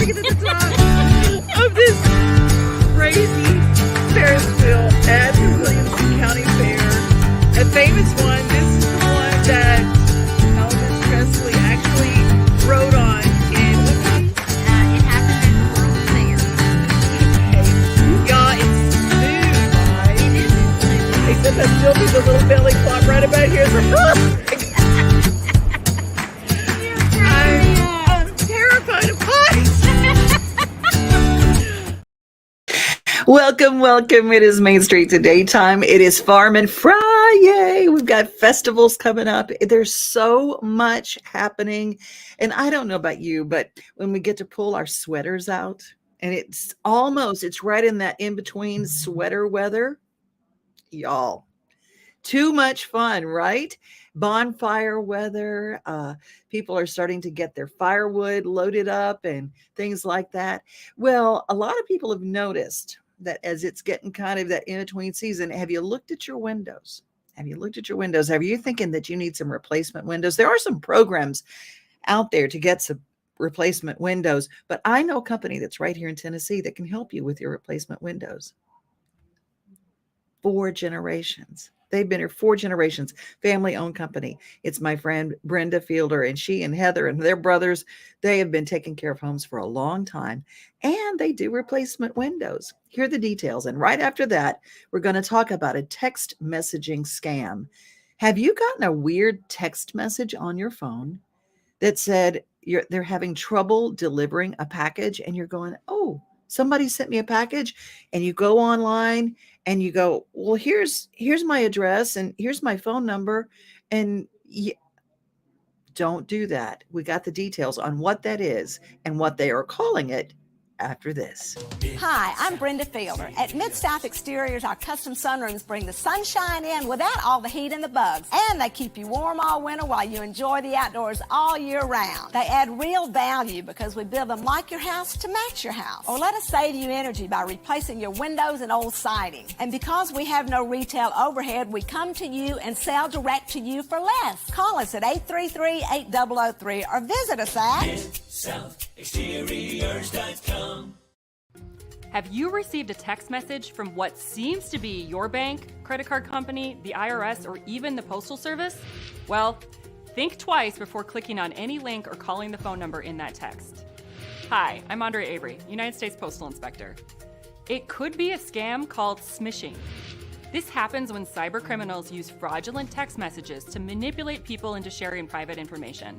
get to the top of this crazy Ferris wheel at the Williamson County Fair. A famous one. This is the one that Elvis Presley actually rode on in It happened at the World's Fair. Y'all, it's smooth, right? It is smooth. Except I still do the little belly flop right about here. It's like, I'm terrified of heights. Welcome. It is Main Street Today time. It is Farmin FriYay. We've got festivals coming up. There's so much happening. And I don't know about you, but when we get to pull our sweaters out, and it's right in that in-between sweater weather, y'all. Too much fun, right? Bonfire weather. People are starting to get their firewood loaded up and things like that. Well, a lot of people have noticed that as it's getting kind of that in-between season, have you looked at your windows? Are you thinking that you need some replacement windows? There are some programs out there to get some replacement windows, but I know a company that's right here in Tennessee that can help you with your replacement windows. 4 generations. They've been here 4 generations, family-owned company. It's my friend Brenda Fielder, and she and Heather and their brothers, they have been taking care of homes for a long time, and they do replacement windows. Here are the details, and right after that, we're going to talk about a text messaging scam. Have you gotten a weird text message on your phone that said they're having trouble delivering a package, and you're going, oh, somebody sent me a package, and you go online and you go, well, here's my address and here's my phone number. And don't do that. We got the details on what that is and what they are calling it after this. Hi, I'm Brenda Fielder. At Mid-South Exteriors, our custom sunrooms bring the sunshine in without all the heat and the bugs. And they keep you warm all winter while you enjoy the outdoors all year round. They add real value because we build them like your house to match your house. Or let us save you energy by replacing your windows and old siding. And because we have no retail overhead, we come to you and sell direct to you for less. Call us at 833-8003 or visit us at MidSouthExteriors.com. Have you received a text message from what seems to be your bank, credit card company, the IRS, or even the Postal Service? Well, think twice before clicking on any link or calling the phone number in that text. Hi, I'm Andre Avery, United States Postal Inspector. It could be a scam called smishing. This happens when cyber criminals use fraudulent text messages to manipulate people into sharing private information.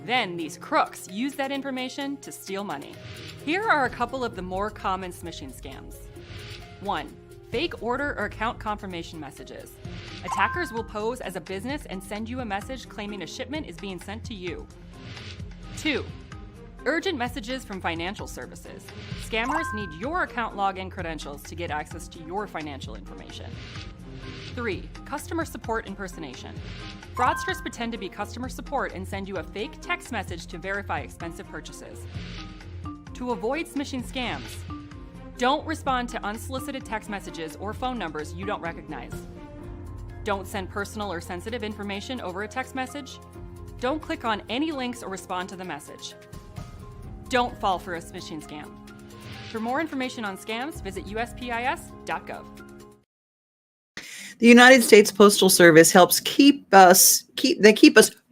Then these crooks use that information to steal money. Here are a couple of the more common smishing scams. 1. Fake order or account confirmation messages. Attackers will pose as a business and send you a message claiming a shipment is being sent to you. 2. Urgent messages from financial services. Scammers need your account login credentials to get access to your financial information. 3. Customer support impersonation. Fraudsters pretend to be customer support and send you a fake text message to verify expensive purchases. To avoid smishing scams, don't respond to unsolicited text messages or phone numbers you don't recognize. Don't send personal or sensitive information over a text message. Don't click on any links or respond to the message. Don't fall for a smishing scam. For more information on scams, visit uspis.gov. The United States Postal Service helps keep us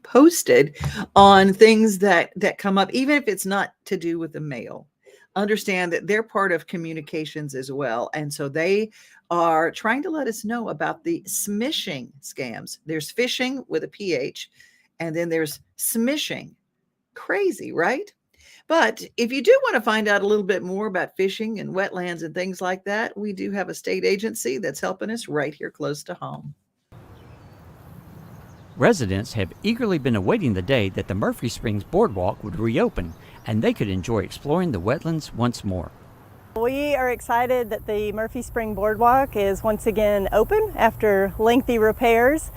posted on things that come up, even if it's not to do with the mail. Understand that they're part of communications as well. And so they are trying to let us know about the smishing scams. There's phishing with a PH, and then there's smishing. Crazy, right? But if you do want to find out a little bit more about fishing and wetlands and things like that, we do have a state agency that's helping us right here close to home. Residents have eagerly been awaiting the day that the Murphy Springs Boardwalk would reopen and they could enjoy exploring the wetlands once more. We are excited that the Murphy Spring Boardwalk is once again open after lengthy repairs.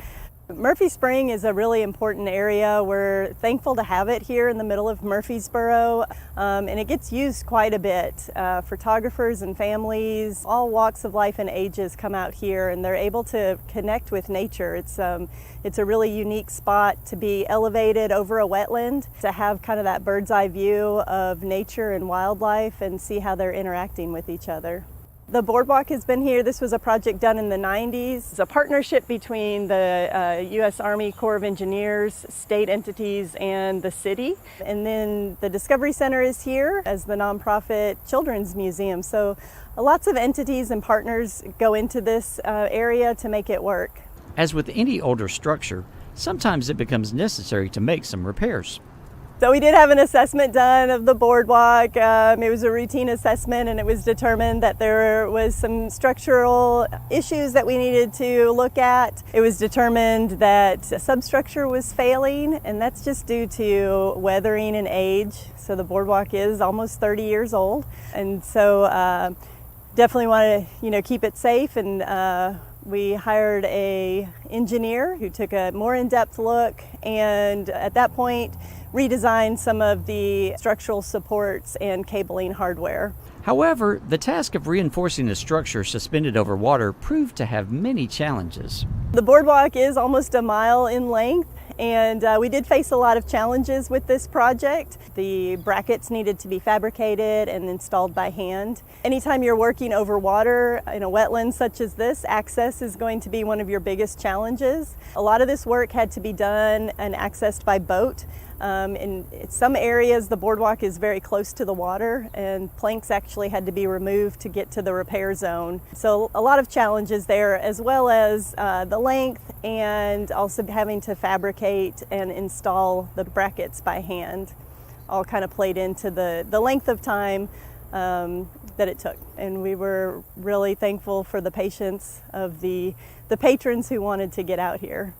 Murphy Spring is a really important area. We're thankful to have it here in the middle of Murfreesboro, and it gets used quite a bit. Photographers and families, all walks of life and ages come out here, and they're able to connect with nature. It's a really unique spot to be elevated over a wetland, to have kind of that bird's eye view of nature and wildlife and see how they're interacting with each other. The boardwalk has been here. This was a project done in the 90s. It's a partnership between the U.S. Army Corps of Engineers, state entities, and the city. And then the Discovery Center is here as the nonprofit children's museum. So lots of entities and partners go into this area to make it work. As with any older structure, sometimes it becomes necessary to make some repairs. So we did have an assessment done of the boardwalk. It was a routine assessment, and it was determined that there was some structural issues that we needed to look at. It was determined that substructure was failing, and that's just due to weathering and age. So the boardwalk is almost 30 years old, and so definitely want to keep it safe. And we hired a engineer who took a more in-depth look, and at that point redesigned some of the structural supports and cabling hardware. However, the task of reinforcing a structure suspended over water proved to have many challenges. The boardwalk is almost a mile in length, and we did face a lot of challenges with this project. The brackets needed to be fabricated and installed by hand. Anytime you're working over water in a wetland such as this, access is going to be one of your biggest challenges. A lot of this work had to be done and accessed by boat. In some areas, the boardwalk is very close to the water, and planks actually had to be removed to get to the repair zone. So a lot of challenges there, as well as the length, and also having to fabricate and install the brackets by hand, all kind of played into the length of time that it took. And we were really thankful for the patience of the patrons who wanted to get out here.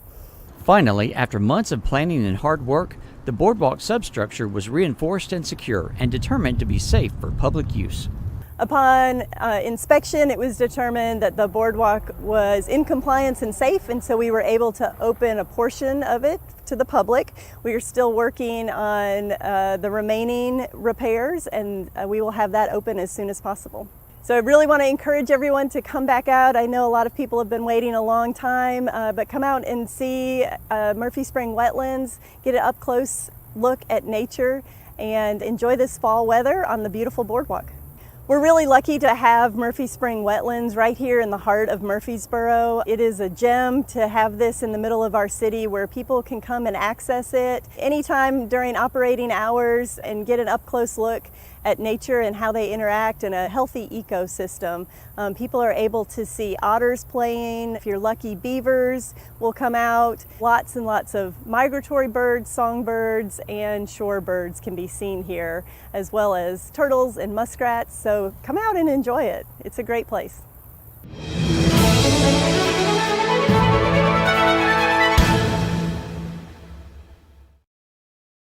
Finally, after months of planning and hard work, the boardwalk substructure was reinforced and secure and determined to be safe for public use. Upon inspection, it was determined that the boardwalk was in compliance and safe, and so we were able to open a portion of it to the public. We are still working on the remaining repairs, and we will have that open as soon as possible. So I really want to encourage everyone to come back out. I know a lot of people have been waiting a long time, but come out and see Murphy Spring Wetlands, get an up-close look at nature, and enjoy this fall weather on the beautiful boardwalk. We're really lucky to have Murphy Spring Wetlands right here in the heart of Murfreesboro. It is a gem to have this in the middle of our city where people can come and access it anytime during operating hours and get an up-close look at nature and how they interact in a healthy ecosystem. People are able to see otters playing. If you're lucky, beavers will come out. Lots and lots of migratory birds, songbirds, and shorebirds can be seen here, as well as turtles and muskrats. So come out and enjoy it. It's a great place.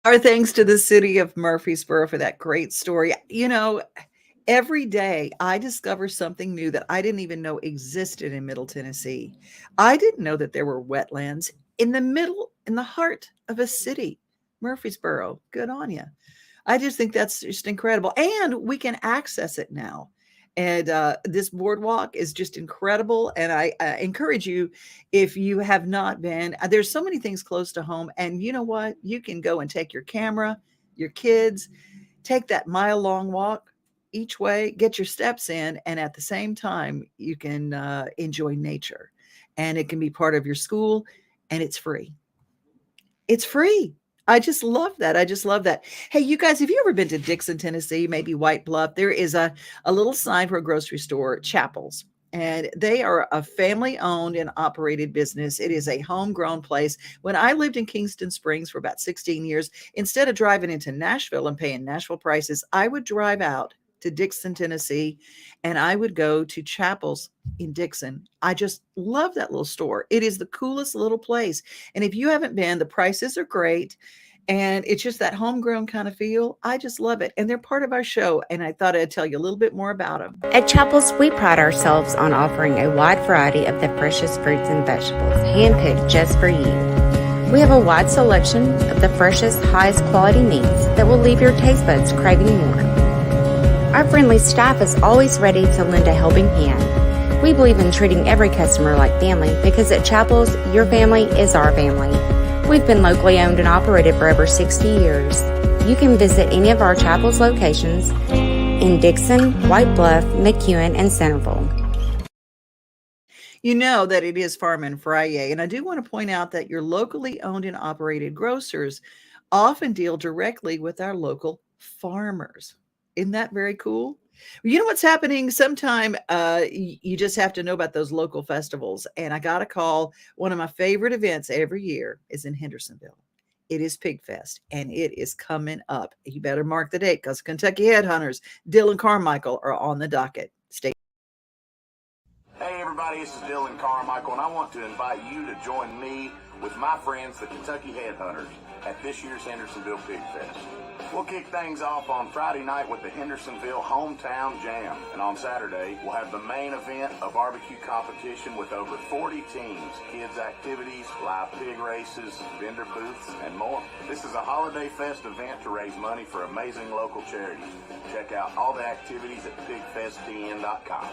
Our thanks to the city of Murfreesboro for that great story. Every day I discover something new that I didn't even know existed in Middle Tennessee. I didn't know that there were wetlands in the heart of a city, Murfreesboro. Good on you. I just think that's just incredible. And we can access it now. And this boardwalk is just incredible. And I encourage you, if you have not been, there's so many things close to home. And you know what? You can go and take your camera, your kids, take that mile-long walk each way, get your steps in. And at the same time, you can enjoy nature. And it can be part of your school. And it's free. It's free. I just love that. I just love that. Hey, you guys, have you ever been to Dixon, Tennessee, maybe White Bluff? There is a little sign for a grocery store, Chapels, and they are a family-owned and operated business. It is a homegrown place. When I lived in Kingston Springs for about 16 years, instead of driving into Nashville and paying Nashville prices, I would drive out to Dixon, Tennessee, and I would go to Chapels in Dixon. I just love that little store. It is the coolest little place. And if you haven't been, the prices are great. And it's just that homegrown kind of feel. I just love it. And they're part of our show. And I thought I'd tell you a little bit more about them. At Chapels, we pride ourselves on offering a wide variety of the freshest fruits and vegetables, handpicked just for you. We have a wide selection of the freshest, highest quality meats that will leave your taste buds craving more. Our friendly staff is always ready to lend a helping hand. We believe in treating every customer like family because at Chapels, your family is our family. We've been locally owned and operated for over 60 years. You can visit any of our Chapels locations in Dixon, White Bluff, McEwen, and Centerville. You know that it is Farmin FriYay. And I do want to point out that your locally owned and operated grocers often deal directly with our local farmers. Isn't that very cool? You know what's happening? Sometime you just have to know about those local festivals. And I got a call. One of my favorite events every year is in Hendersonville. It is Pigfest, and it is coming up. You better mark the date because Kentucky Headhunters, Dylan Carmichael, are on the docket. Stay. Hey everybody, this is Dylan Carmichael, and I want to invite you to join me with my friends, the Kentucky Headhunters, at this year's Hendersonville Pigfest. We'll kick things off on Friday night with the Hendersonville Hometown Jam. And on Saturday, we'll have the main event, a barbecue competition with over 40 teams, kids activities, live pig races, vendor booths, and more. This is a holiday fest event to raise money for amazing local charities. Check out all the activities at pigfesttn.com.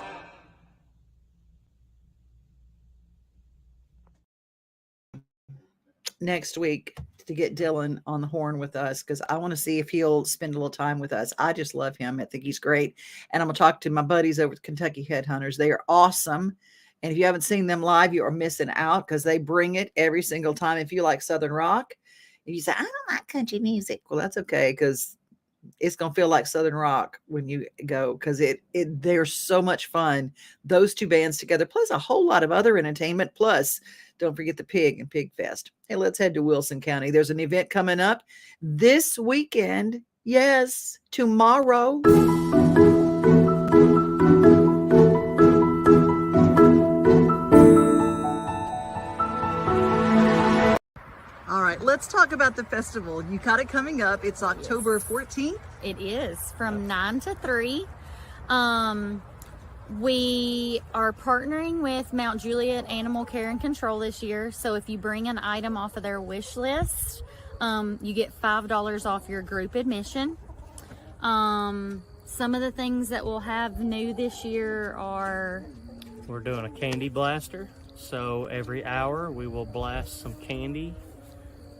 Next week to get Dylan on the horn with us because I want to see if he'll spend a little time with us. I just love him. I think he's great. And I'm going to talk to my buddies over at Kentucky Headhunters. They are awesome. And if you haven't seen them live, you are missing out because they bring it every single time. If you like Southern rock, if you say, I don't like country music, well, that's okay because it's going to feel like Southern rock when you go because they're so much fun. Those two bands together, plus a whole lot of other entertainment. Plus, don't forget the Pig and Pig Fest. Hey, let's head to Wilson County. There's an event coming up this weekend. Yes, tomorrow. All right, let's talk about the festival. You got it coming up. It's October 14th. It is from 9 to 3. We are partnering with Mount Juliet Animal Care and Control this year. So if you bring an item off of their wish list, you get $5 off your group admission. Some of the things that we'll have new this year are... We're doing a candy blaster. So every hour we will blast some candy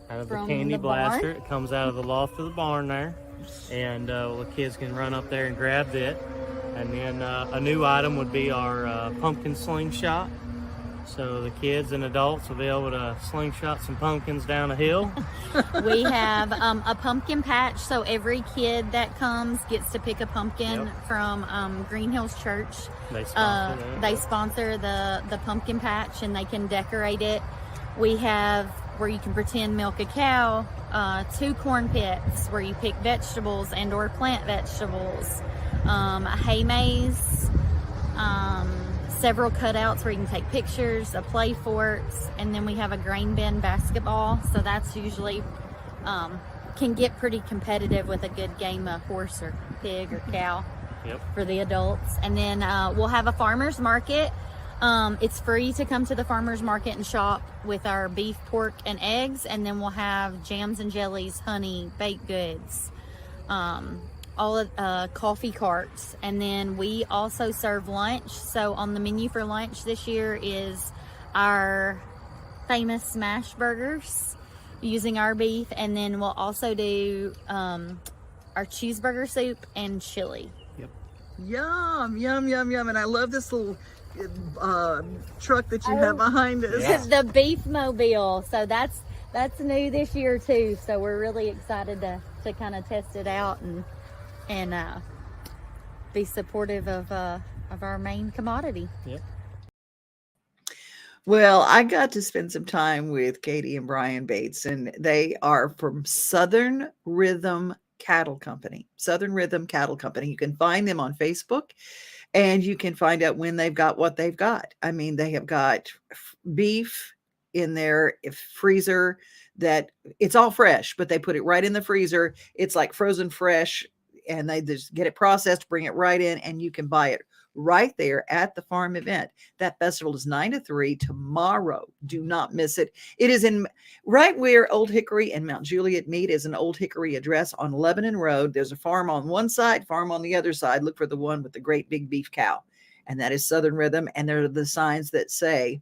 out of the candy blaster. It comes out of the loft of the barn there. And the kids can run up there and grab it. And then a new item would be our pumpkin slingshot. So the kids and adults will be able to slingshot some pumpkins down a hill. We have a pumpkin patch. So every kid that comes gets to pick a pumpkin from Green Hills Church. They sponsor that. They sponsor the pumpkin patch and they can decorate it. We have where you can pretend milk a cow, 2 corn pits where you pick vegetables and or plant vegetables. A hay maze, several cutouts where you can take pictures, a play fort, and then we have a grain bin basketball. So that's usually can get pretty competitive with a good game of horse or pig or cow for the adults. And then we'll have a farmer's market. It's free to come to the farmer's market and shop with our beef, pork, and eggs. And then we'll have jams and jellies, honey, baked goods. All of coffee carts, and then we also serve lunch. So on the menu for lunch this year is our famous smash burgers using our beef, and then we'll also do our cheeseburger soup and chili. Yum, yum, yum, yum. And I love this little truck that you have behind us. The beef mobile. So that's new this year too. So we're really excited to kind of test it out and be supportive of our main commodity. Well, I got to spend some time with Katie and Brian Bates, and they are from Southern Rhythm Cattle Company. Southern Rhythm Cattle Company. You can find them on Facebook, and you can find out when they've got what they've got. I mean, they have got beef in their freezer that it's all fresh, but they put it right in the freezer. It's like frozen fresh, and they just get it processed, bring it right in, and you can buy it right there at the farm event. That festival is 9 to 3 tomorrow. Do not miss it. It is in right where Old Hickory and Mount Juliet meet, is an Old Hickory address on Lebanon Road. There's a farm on one side, farm on the other side. Look for the one with the great big beef cow, and that is Southern Rhythm. And there are the signs that say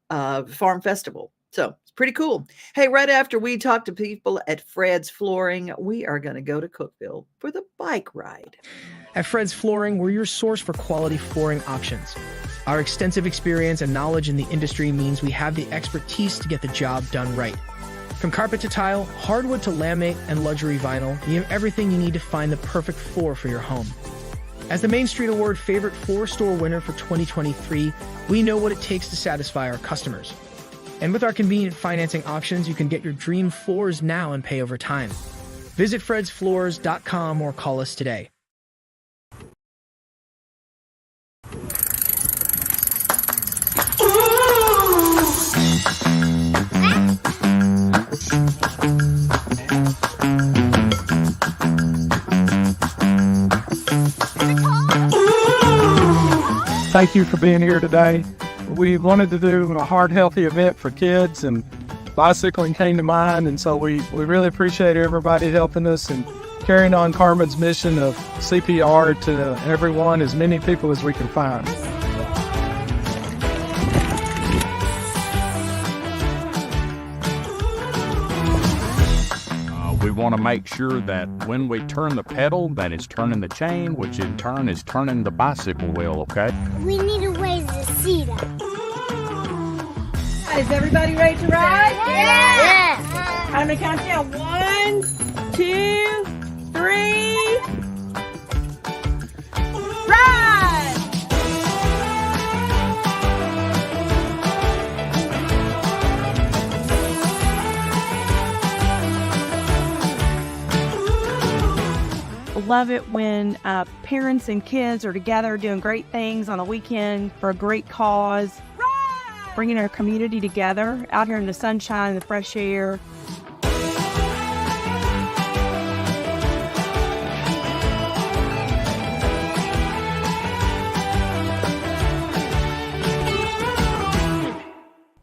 Farm Festival. So it's pretty cool. Hey, right after we talk to people at Fred's Flooring, we are going to go to Cookeville for the bike ride. At Fred's Flooring, we're your source for quality flooring options. Our extensive experience and knowledge in the industry means we have the expertise to get the job done right. From carpet to tile, hardwood to laminate, and luxury vinyl, we have everything you need to find the perfect floor for your home. As the Main Street Award Favorite Floor Store winner for 2023, we know what it takes to satisfy our customers. And with our convenient financing options, you can get your dream floors now and pay over time. Visit fredsfloors.com or call us today. Thank you for being here today. We wanted to do a heart healthy event for kids, and bicycling came to mind, and so we really appreciate everybody helping us and carrying on Carmen's mission of CPR to everyone, as many people as we can find. We want to make sure that when we turn the pedal, that it's turning the chain, which in turn is turning the bicycle wheel, okay? We need to raise the seat up. Is everybody ready to ride? Yeah. I'm going to count down. 1, 2, 3. Ride! Love it when parents and kids are together doing great things on a weekend for a great cause. Right. Bringing our community together out here in the sunshine and the fresh air.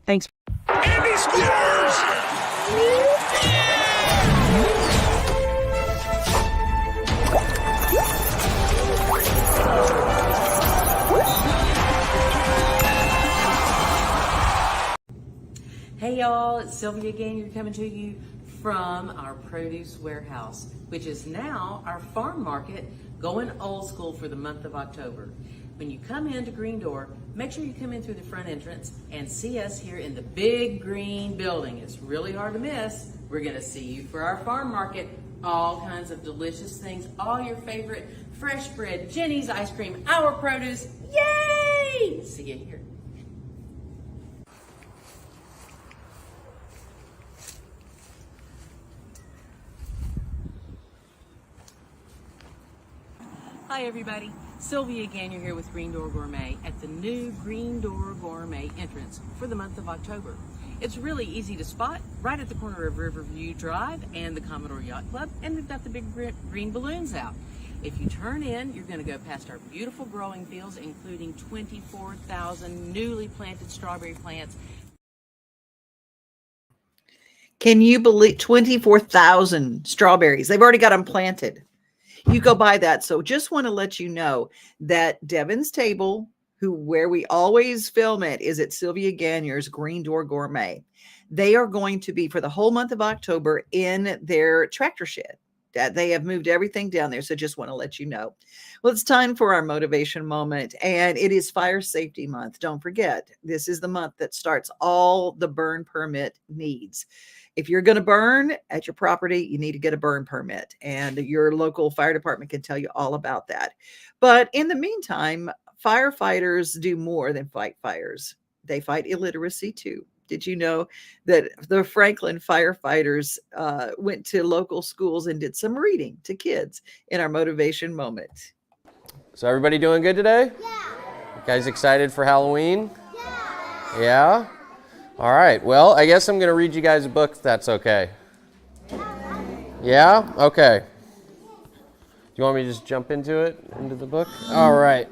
Thanks. Andy scores! Hey y'all, it's Sylvia again. You're coming to you from our produce warehouse, which is now our farm market, going old school for the month of October. When you come into Green Door, make sure you come in through the front entrance and see us here in the big green building. It's really hard to miss. We're gonna see you for our farm market. All kinds of delicious things, all your favorite fresh bread, Jenny's ice cream, our produce. Yay! See you here. Hi everybody, Sylvia again. You're here with Green Door Gourmet at the new Green Door Gourmet entrance for the month of October. It's really easy to spot, right at the corner of Riverview Drive and the Commodore Yacht Club, and we've got the big green balloons out. If you turn in, you're going to go past our beautiful growing fields, including 24,000 newly planted strawberry plants. Can you believe 24,000 strawberries? They've already got them planted. You go buy that. So just want to let you know that Devin's Table, where we always film it, is at Sylvia Gagner's Green Door Gourmet. They are going to be for the whole month of October in their tractor shed. That they have moved everything down there. So just want to let you know. Well, it's time for our motivation moment, and it is Fire Safety Month. Don't forget, this is the month that starts all the burn permit needs. If you're going to burn at your property, you need to get a burn permit, and your local fire department can tell you all about that. But in the meantime, firefighters do more than fight fires. They fight illiteracy too. Did you know that the Franklin firefighters went to local schools and did some reading to kids in our motivation moment? So everybody doing good today? Yeah. You guys excited for Halloween? Yeah. Yeah? All right, well, I guess I'm going to read you guys a book if that's okay. Yeah? Okay. Do you want me to just jump into the book? All right.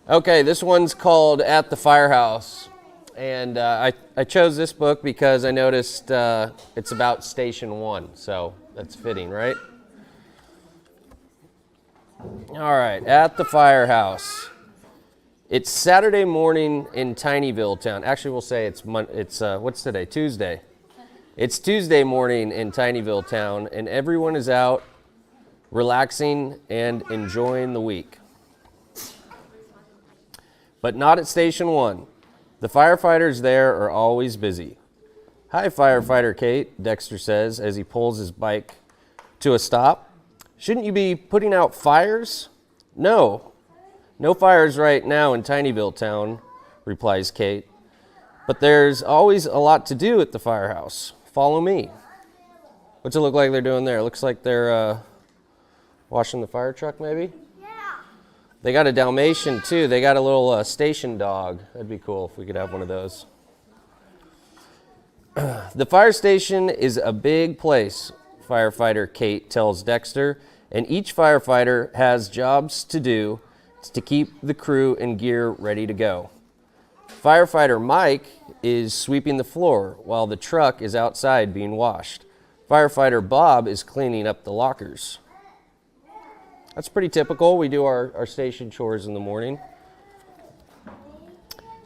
Okay, this one's called At the Firehouse. And I chose this book because I noticed it's about Station 1, so that's fitting, right? All right, At the Firehouse. It's Saturday morning in Tinyville town. Actually, we'll say it's what's today? Tuesday. It's Tuesday morning in Tinyville town, and everyone is out relaxing and enjoying the week. But not at Station 1. The firefighters there are always busy. "Hi, firefighter Kate," Dexter says as he pulls his bike to a stop. "Shouldn't you be putting out fires?" No fires right now in Tinyville town," replies Kate. "But there's always a lot to do at the firehouse. Follow me." What's it look like they're doing there? Looks like they're washing the fire truck, maybe? Yeah. They got a Dalmatian, too. They got a little station dog. That'd be cool if we could have one of those. "The fire station is a big place," firefighter Kate tells Dexter, "and each firefighter has jobs to do to keep the crew and gear ready to go. Firefighter Mike is sweeping the floor while the truck is outside being washed. Firefighter Bob is cleaning up the lockers." That's pretty typical. We do our station chores in the morning.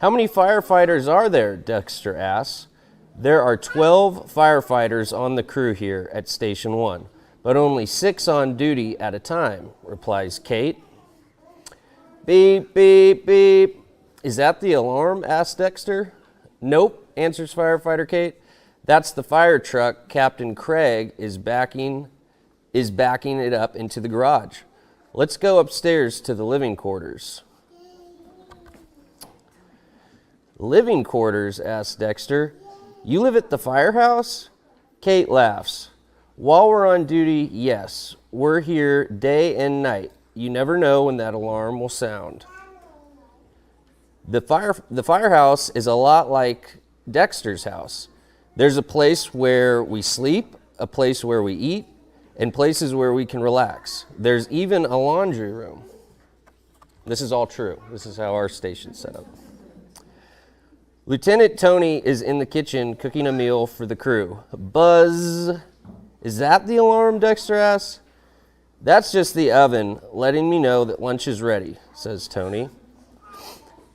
"How many firefighters are there?" Dexter asks. "There are 12 firefighters on the crew here at Station 1, but only 6 on duty at a time," replies Kate. "Beep, beep, beep. Is that the alarm?" asks Dexter. "Nope," answers firefighter Kate. "That's the fire truck Captain Craig is backing it up into the garage. Let's go upstairs to the living quarters." "Living quarters?" asks Dexter. "You live at the firehouse?" Kate laughs. "While we're on duty, yes. We're here day and night. You never know when that alarm will sound." The firehouse is a lot like Dexter's house. There's a place where we sleep, a place where we eat, and places where we can relax. There's even a laundry room. This is all true. This is how our station's set up. Lieutenant Tony is in the kitchen cooking a meal for the crew. "Buzz." "Is that the alarm?" Dexter asks. "That's just the oven letting me know that lunch is ready," says Tony.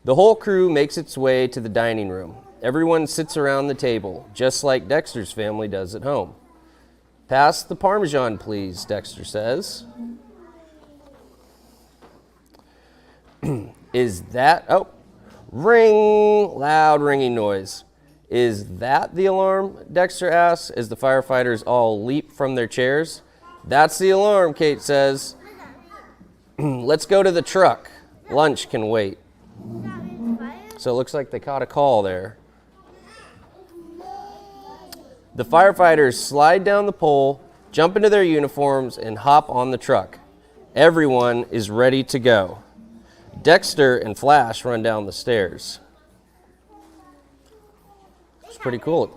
The whole crew makes its way to the dining room. Everyone sits around the table, just like Dexter's family does at home. "Pass the Parmesan, please," Dexter says. "Is that..." Oh, ring! Loud ringing noise. "Is that the alarm?" Dexter asks as the firefighters all leap from their chairs. "That's the alarm," Kate says. "Let's go to the truck. Lunch can wait." So it looks like they caught a call there. The firefighters slide down the pole, jump into their uniforms, and hop on the truck. Everyone is ready to go. Dexter and Flash run down the stairs. It's pretty cool.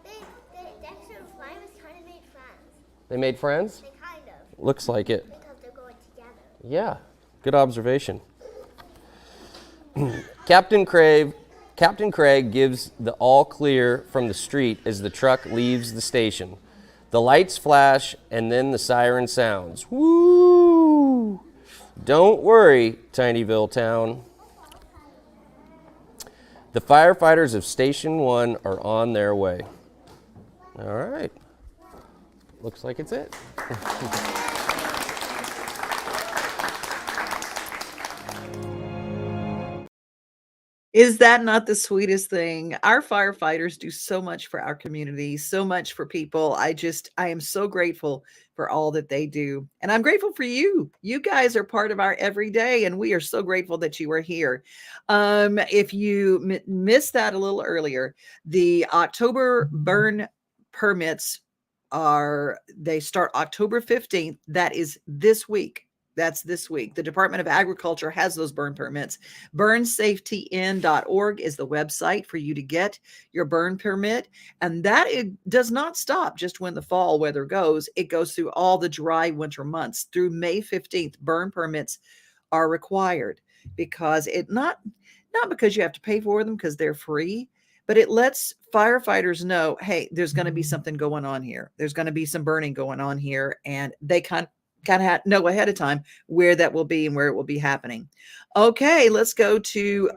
Dexter and Flash kind of made friends. They made friends? They kind of. Looks like it. Because they're going together. Yeah, good observation. Captain Craig gives the all clear from the street as the truck leaves the station. The lights flash and then the siren sounds. Woo! Don't worry, Tinyville town. The firefighters of Station 1 are on their way. All right. Looks like it's it. Is that not the sweetest thing? Our firefighters do so much for our community, so much for people. I am so grateful for all that they do. And I'm grateful for you. You guys are part of our everyday, and we are so grateful that you are here. If you missed that a little earlier, the October burn permits they start October 15th. That is this week. That's this week. The Department of Agriculture has those burn permits. BurnSafetyIn.org is the website for you to get your burn permit. And that it does not stop just when the fall weather goes. It goes through all the dry winter months. Through May 15th, burn permits are required because not because you have to pay for them because they're free, but it lets firefighters know, hey, there's going to be something going on here. There's going to be some burning going on here. And they kind of know ahead of time where that will be and where it will be happening. Okay, let's go to,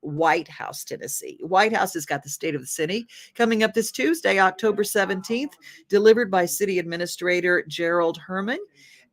White House, Tennessee. White House has got the State of the City coming up this Tuesday, October 17th, delivered by City Administrator Gerald Herman.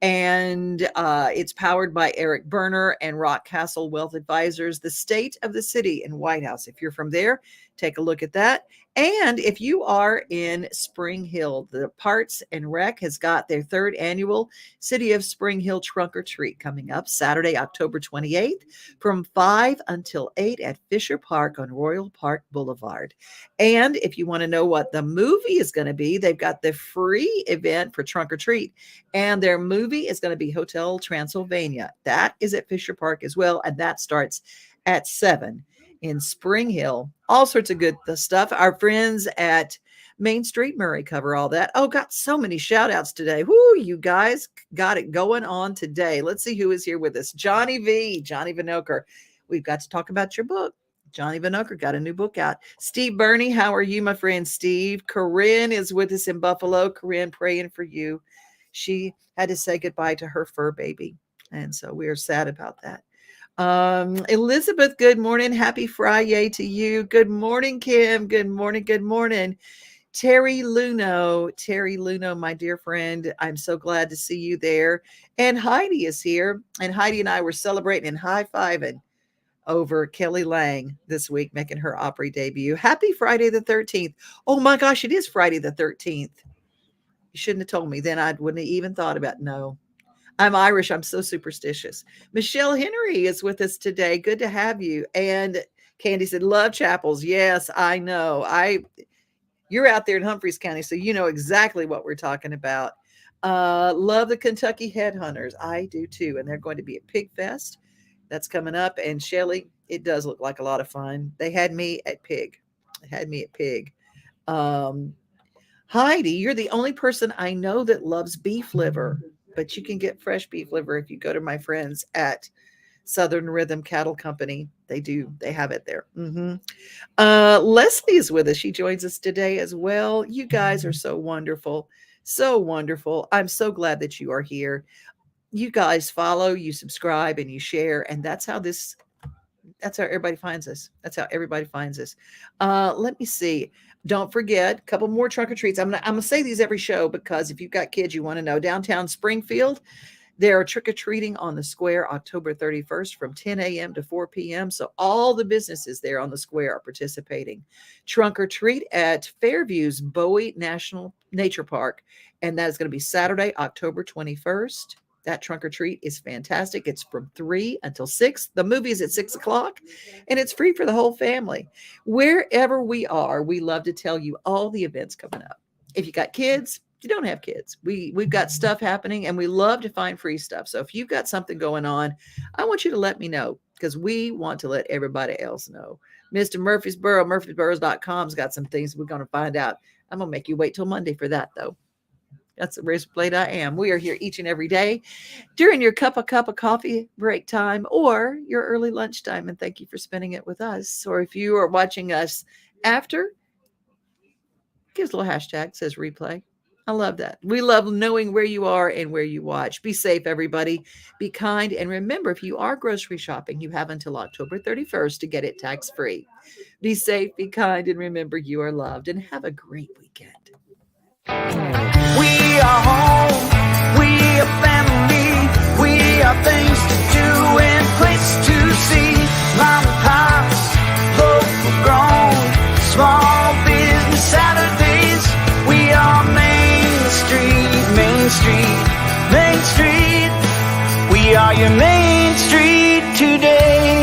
And it's powered by Eric Berner and Rock Castle Wealth Advisors, the State of the City in White House. If you're from there, take a look at that. And if you are in Spring Hill, the Parts and Rec has got their 3rd annual City of Spring Hill Trunk or Treat coming up Saturday, October 28th from 5 until 8 at Fisher Park on Royal Park Boulevard. And if you want to know what the movie is going to be, they've got the free event for Trunk or Treat. And their movie is going to be Hotel Transylvania. That is at Fisher Park as well. And that starts at 7 in Spring Hill. All sorts of good stuff. Our friends at Main Street Murray cover all that. Oh, got so many shout outs today. Whoo, you guys got it going on today. Let's see who is here with us. Johnny Vinoker. We've got to talk about your book. Johnny Vinoker got a new book out. Steve Burney, how are you, my friend Steve? Corinne is with us in Buffalo. Corinne, praying for you. She had to say goodbye to her fur baby. And so we are sad about that. Elizabeth, good morning. Happy FriYay to you. Good morning, Kim. Good morning. Good morning. Terry Luno, my dear friend. I'm so glad to see you there. And Heidi is here. And Heidi and I were celebrating and high-fiving over Kelly Lang this week, making her Opry debut. Happy Friday the 13th. Oh my gosh, it is Friday the 13th. You shouldn't have told me. Then I wouldn't have even thought about it. No. I'm Irish. I'm so superstitious. Michelle Henry is with us today. Good to have you. And Candy said, love chapels. Yes, I know. You're out there in Humphreys County, so you know exactly what we're talking about. Love the Kentucky Headhunters. I do too. And they're going to be at Pigfest. That's coming up. And Shelly, it does look like a lot of fun. They had me at Pig. Heidi, you're the only person I know that loves beef liver. But you can get fresh beef liver if you go to my friends at Southern Rhythm Cattle Company. They have it there. Leslie is with us. She joins us today as well. You guys are so wonderful. So wonderful. I'm so glad that you are here. You guys follow, you subscribe, and you share. And that's how everybody finds us. Let me see. Don't forget, a couple more trunk or treats. I'm gonna say these every show because if you've got kids, you want to know. Downtown Springfield, they are trick-or-treating on the square October 31st from 10 a.m. to 4 p.m. So all the businesses there on the square are participating. Trunk or treat at Fairview's Bowie National Nature Park. And that is going to be Saturday, October 21st. That trunk or treat is fantastic. It's from 3 until 6. The movie is at 6 o'clock, and it's free for the whole family. Wherever we are, we love to tell you all the events coming up. If you got kids, if you don't have kids, we've got stuff happening, and we love to find free stuff. So if you've got something going on, I want you to let me know because we want to let everybody else know. Mr. Murfreesboro, murfreesboros.com's got some things we're going to find out. I'm going to make you wait till Monday for that, though. That's the razor blade I am. We are here each and every day during your cup of coffee break time or your early lunchtime. And thank you for spending it with us. Or if you are watching us after, give us a little hashtag, says replay. I love that. We love knowing where you are and where you watch. Be safe, everybody. Be kind. And remember, if you are grocery shopping, you have until October 31st to get it tax-free. Be safe, be kind, and remember you are loved. And have a great weekend. We are home, we are family, we are things to do and places to see. Mom and pops, local grown, small business Saturdays. We are Main Street, Main Street, Main Street. We are your Main Street today.